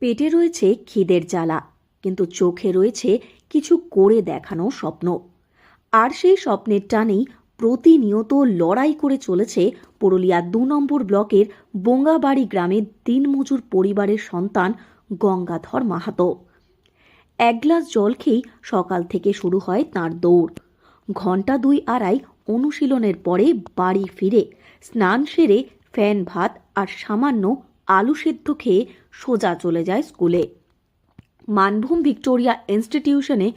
পেটে রয়েছে খিদের জ্বালা, কিন্তু চোখে রয়েছে কিছু করে দেখানো স্বপ্ন। আর সেই স্বপ্নের টানেই প্রতিনিয়ত লড়াই করে চলেছে পুরুলিয়া ২ নম্বর ব্লকের বোঙ্গাবাড়ি গ্রামের দিনমজুর পরিবারের সন্তান গঙ্গাধর মাহাতো। এক গ্লাস জল খেয়েই সকাল থেকে শুরু হয় তাঁর দৌড়। ঘণ্টা ২-২.৫ অনুশীলনের পরে বাড়ি ফিরে স্নান সেরে ফ্যান ভাত আর সামান্য আলু সেদ্ধ খেয়ে সোজা চলে যায় স্কুলে। মানভূম ভিক্টোরিয়া ইনস্টিটিউশনে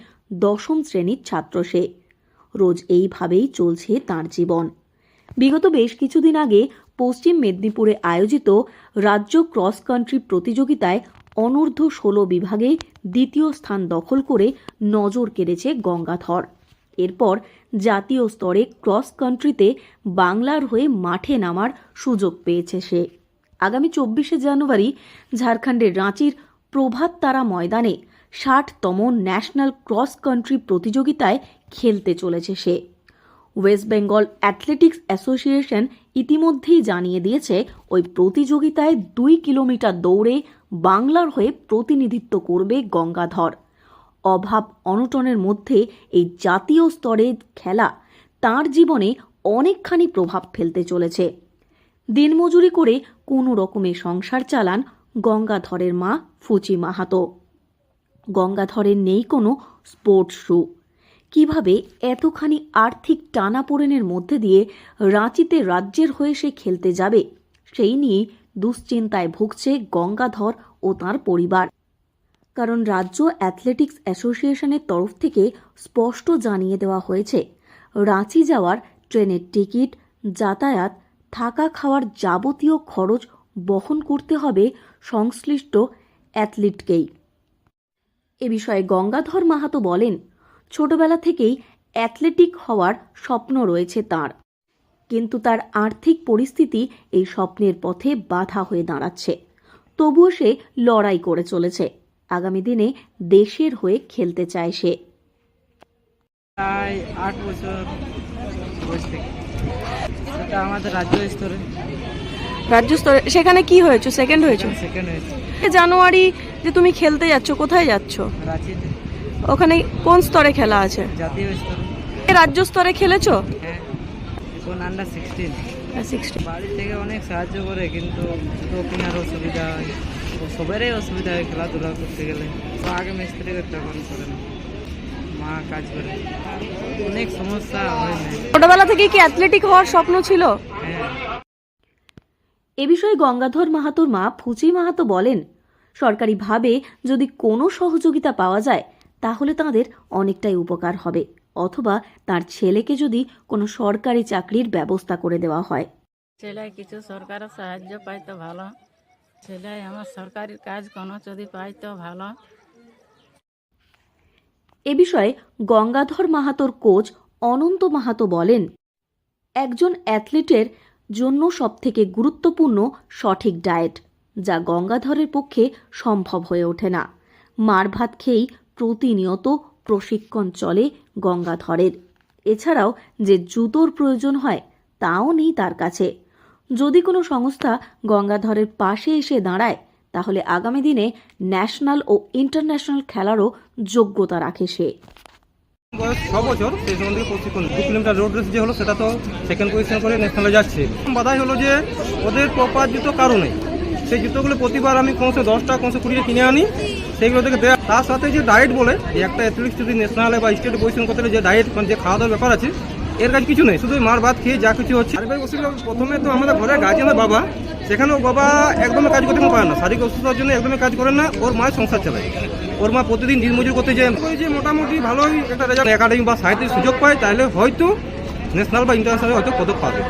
১০ম শ্রেণীর ছাত্র সে। রোজ এইভাবেই চলছে তাঁর জীবন। বিগত বেশ কিছুদিন আগে পশ্চিম মেদিনীপুরে আয়োজিত রাজ্য ক্রস কান্ট্রি প্রতিযোগিতায় অনূর্ধ্ব ১৬ বিভাগে দ্বিতীয় স্থান দখল করে নজর কেড়েছে গঙ্গাধর। এরপর জাতীয় স্তরে ক্রস কান্ট্রিতে বাংলার হয়ে মাঠে নামার সুযোগ পেয়েছে সে। আগামী ২৪শে জানুয়ারি ঝাড়খণ্ডের রাঁচির প্রভাত তারা ময়দানে ৬০তম ন্যাশনাল ক্রস কান্ট্রি প্রতিযোগিতায় খেলতে চলেছে সে। ওয়েস্ট বেঙ্গল অ্যাথলেটিক্স অ্যাসোসিয়েশন ইতিমধ্যেই জানিয়ে দিয়েছে ওই প্রতিযোগিতায় ২ কিলোমিটার দৌড়ে বাংলার হয়ে প্রতিনিধিত্ব করবে গঙ্গাধর। অভাব অনটনের মধ্যে এই জাতীয় স্তরে খেলা তাঁর জীবনে অনেকখানি প্রভাব ফেলতে চলেছে। দিনমজুরি করে কোনো রকমে সংসার চালান গঙ্গাধরের মা ফুচি মাহাতো। গঙ্গাধরের নেই কোনো স্পোর্টস শু। কিভাবে এতখানি আর্থিক টানাপোড়েনের মধ্যে দিয়ে রাঁচিতে রাজ্যের হয়ে সে খেলতে যাবে, সেই নিয়ে দুশ্চিন্তায় ভুগছে গঙ্গাধর ও তাঁর পরিবার। কারণ রাজ্য অ্যাথলেটিক্স অ্যাসোসিয়েশনের তরফ থেকে স্পষ্ট জানিয়ে দেওয়া হয়েছে, রাঁচি যাওয়ার ট্রেনের টিকিট, যাতায়াত, থাকা খাওয়ার যাবতীয় খরচ বহন করতে হবে সংশ্লিষ্ট অ্যাথলিটকেই। এ বিষয়ে গঙ্গাধর মাহাতো বলেন, ছোটবেলা থেকেই অ্যাথলেটিক হওয়ার স্বপ্ন রয়েছে তাঁর, কিন্তু তার আর্থিক পরিস্থিতি এই স্বপ্নের পথে বাধা হয়ে দাঁড়াচ্ছে। তবুও সে লড়াই করে চলেছে। আগামী দিনে দেশের হয়ে খেলতে চায় সে। প্রায় ৮ বছর বয়স থেকে সেটা আমাদের রাজ্য স্তরে। সেখানে কি হয়েছে? সেকেন্ড হয়েছে। সেকেন্ড হয়েছে। জানুয়ারি যে তুমি খেলতে যাচ্ছ, কোথায় যাচ্ছ? রাঁচিতে। ওখানে কোন স্তরে খেলা আছে? জাতীয় স্তরে। রাজ্য স্তরে খেলেছো? হ্যাঁ, এখন আন্ডার 16। বাড়ি থেকে অনেক সাহায্য করে, কিন্তু জুতো কেনার অসুবিধা হয়, সবারই অসুবিধা হয় খেলাধুলা করতে গেলে। তো আগে মিস্ত্রি করতে, এখন করে না, মা কাজ করে, অনেক সমস্যা হয় না। ছোটবেলা থেকে কি অ্যাথলেটিক হওয়ার স্বপ্ন ছিল? হ্যাঁ। এ বিষয়ে গঙ্গাধর মাহাতোর মা ফুচি মাহাতো বলেন, সরকারিভাবে যদি কোনো সহযোগিতা পাওয়া যায় তাহলে তাঁদের অনেকটাই উপকার হবে, অথবা তার ছেলেকে যদি কোনো সরকারি চাকরির ব্যবস্থা করে দেওয়া হয়। ছেলে কিছু সরকারের সাহায্য পাই তো ভালো, ছেলে আমার সরকারি কাজ কোনো যদি পাই তো ভালো। এ বিষয়ে গঙ্গাধর মাহাতোর কোচ অনন্ত মাহাতো বলেন, একজন অ্যাথলিটের জন্য সবথেকে গুরুত্বপূর্ণ সঠিক ডায়েট, যা গঙ্গাধরের পক্ষে সম্ভব হয়ে ওঠে না। মার ভাত খেয়েই প্রতিনিয়ত প্রশিক্ষণ চলে গঙ্গাধরের। এছাড়াও যে জুতোর প্রয়োজন হয় তাও নেই তার কাছে। যদি কোনো সংস্থা গঙ্গাধরের পাশে এসে দাঁড়ায় তাহলে আগামী দিনে ন্যাশনাল ও ইন্টারন্যাশনাল খেলারও যোগ্যতা রাখে সে। বয়স 6 বছর, সেই সম্বন্ধে প্রশিক্ষণ 2 কিলোমিটার রোড রেস যে হলো সেটা তো সেকেন্ড পজিশন করে ন্যাশনালে যাচ্ছে। বাধাই হলো যে ওদের প্রপার জুতো কারো নেই। সেই জুতোগুলো প্রতিবার আমি কমসে 10টা কমসে 20টা কিনে আনি, সেইগুলো থেকে দেয়। তার সাথে যে ডায়েট বলে, একটা অ্যাথলিক্স যদি ন্যাশনালে বা স্টেটে পজিশন করতে হলে যে ডায়েট, মানে যে খাওয়া দাওয়ার ব্যাপার আছে, এর কাছে কিছু নেই, শুধু মার ভাত খেয়ে যা কিছু হচ্ছে। শারীরিক অসুবিধা প্রথমে তো আমাদের ঘরে গার্জিয়ানের বাবা, সেখানেও বাবা একদমই কাজ করতে পারে না, শারীরিক অসুস্থতার জন্য একদমই কাজ করেন না। ওর মায়ের সংসার চালায়, ওর মা প্রতিদিন দিনমজুর করতে যায়। ওই যে মোটামুটি ভালোই একটা রেজাল্ট একাডেমি বা সাহিত্যের সুযোগ পায়, তাহলে হয়তো ন্যাশনাল বা ইন্টারন্যাশনাল হয়তো পদক পাবে।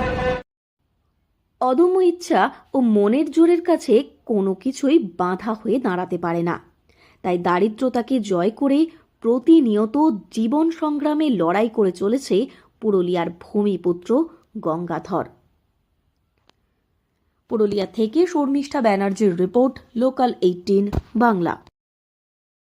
অদম্য ইচ্ছা ও মনের জোরের কাছে কোনো কিছুই বাধা হয়ে দাঁড়াতে পারে না। তাই দারিদ্রতাকে জয় করে প্রতিনিয়ত জীবন সংগ্রামে লড়াই করে চলেছে পুরুলিয়ার ভূমিপুত্র গঙ্গাধর। পুরুলিয়া থেকে শর্মিষ্ঠা ব্যানার্জির রিপোর্ট, লোকাল 18 বাংলা।